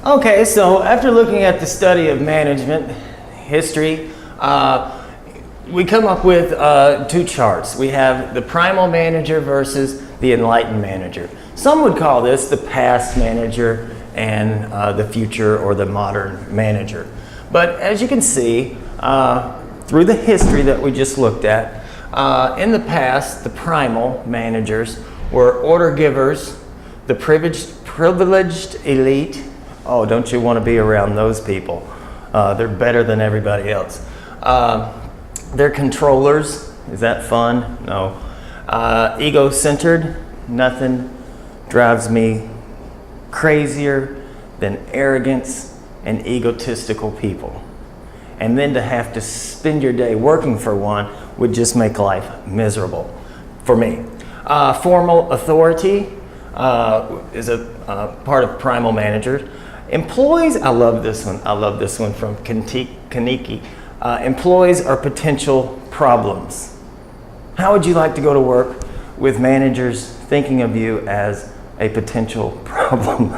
Okay, so after looking at the study of management history, we come up with two charts. We have the Primal manager versus the Enlightened manager. Some would call this the past manager and the future or the modern manager. But as you can see, through the history that we just looked at, in the past, the Primal managers were order givers, the privileged elite. Oh, don't you want to be around those people? They're better than everybody else. They're controllers. Is that fun? No. Ego-centered. Nothing drives me crazier than arrogance and egotistical people. And then to have to spend your day working for one would just make life miserable for me. Formal authority is a part of Primal managers. Employees, I love this one. I love this one from Kaneki. Employees are potential problems. How would you like to go to work with managers thinking of you as a potential problem?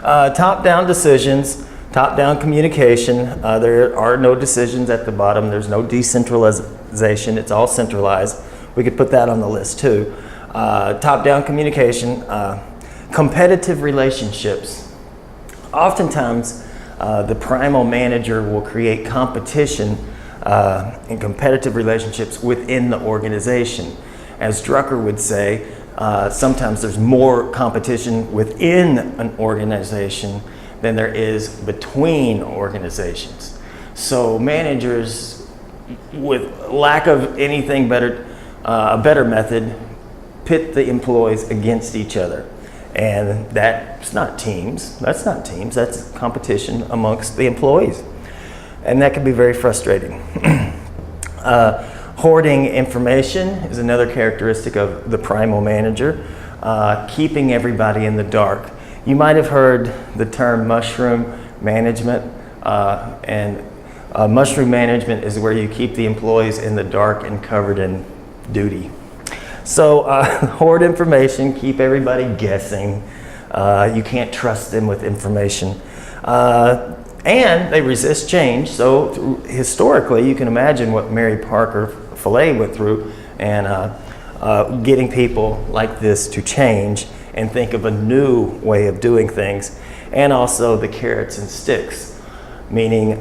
Top-down decisions, top-down communication. There are no decisions at the bottom. There's no decentralization. It's all centralized. We could put that on the list too. Top-down communication, competitive relationships. Oftentimes, the Primal manager will create competition and competitive relationships within the organization. As Drucker would say, sometimes there's more competition within an organization than there is between organizations. So managers, with lack of anything better, a better method, pit the employees against each other. And that's not teams. That's not teams. That's competition amongst the employees. And that can be very frustrating. Hoarding information is another characteristic of the Primal manager. Keeping everybody in the dark. You might have heard the term mushroom management. Mushroom management is where you keep the employees in the dark and covered in duty. So hoard information, keep everybody guessing. You can't trust them with information. And they resist change. So historically, you can imagine what Mary Parker Follett went through and getting people like this to change and think of a new way of doing things. And also the carrots and sticks, meaning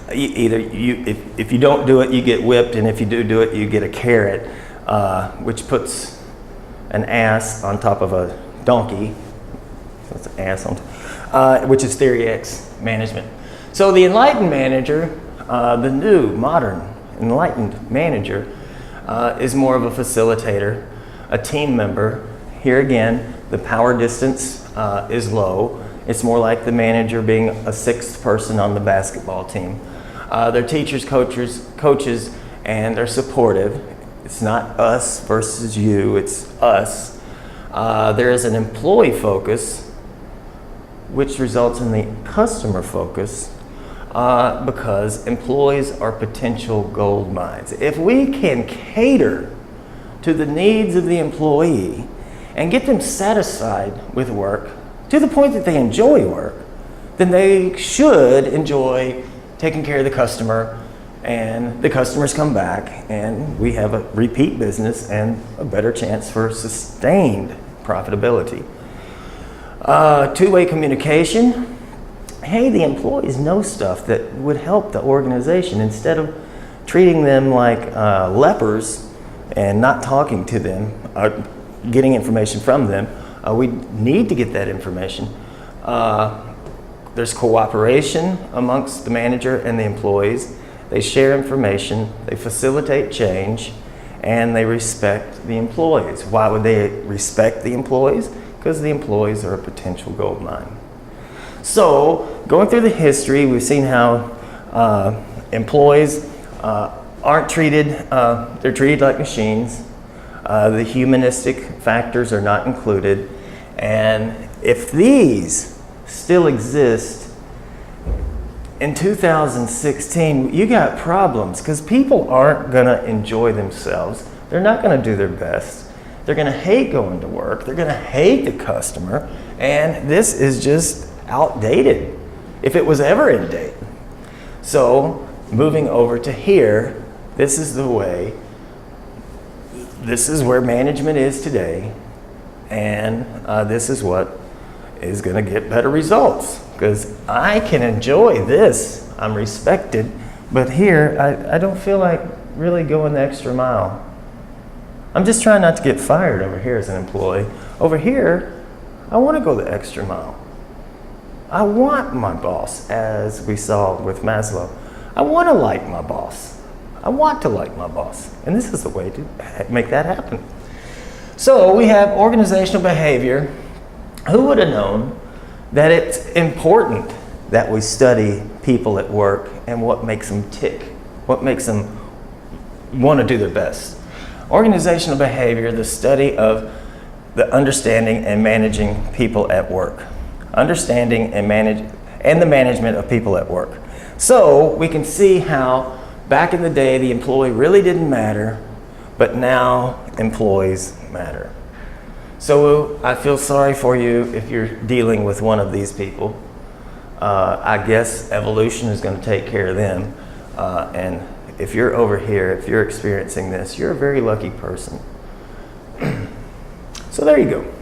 if you don't do it, you get whipped, and if you do it, you get a carrot. Which puts an ass on top of a donkey. So it's an ass on, which is Theory X management. So the Enlightened manager, the new, modern, Enlightened manager, is more of a facilitator, a team member. Here again, the power distance is low. It's more like the manager being a sixth person on the basketball team. They're teachers, coaches, and they're supportive. It's not us versus you, it's us. There is an employee focus, which results in the customer focus, because employees are potential gold mines. If we can cater to the needs of the employee and get them satisfied with work to the point that they enjoy work, then they should enjoy taking care of the customer, and the customers come back, and we have a repeat business and a better chance for sustained profitability. Two-way communication. Hey, the employees know stuff that would help the organization. Instead of treating them like lepers and not talking to them, getting information from them, we need to get that information. There's cooperation amongst the manager and the employees. They share information, they facilitate change, and they respect the employees. Why would they respect the employees? Because the employees are a potential gold mine. So, going through the history, we've seen how employees aren't treated, they're treated like machines. The humanistic factors are not included. And if these still exist, in 2016, you got problems because people aren't going to enjoy themselves. They're not going to do their best. They're going to hate going to work. They're going to hate the customer. And this is just outdated, if it was ever in date. So moving over to here, this is the way, this is where management is today. And this is what is going to get better results. Because I can enjoy this. I'm respected. But here, I don't feel like really going the extra mile. I'm just trying not to get fired over here as an employee. Over here, I want to go the extra mile. I want my boss, as we saw with Maslow. I want to like my boss. I want to like my boss. And this is a way to make that happen. So we have organizational behavior. Who would have known that it's important that we study people at work and what makes them tick, what makes them want to do their best. Organizational behavior, the study of the understanding and managing people at work. Understanding and the management of people at work. So we can see how back in the day the employee really didn't matter, but now employees matter. So I feel sorry for you if you're dealing with one of these people. I guess evolution is going to take care of them. And if you're over here, if you're experiencing this, you're a very lucky person. So there you go.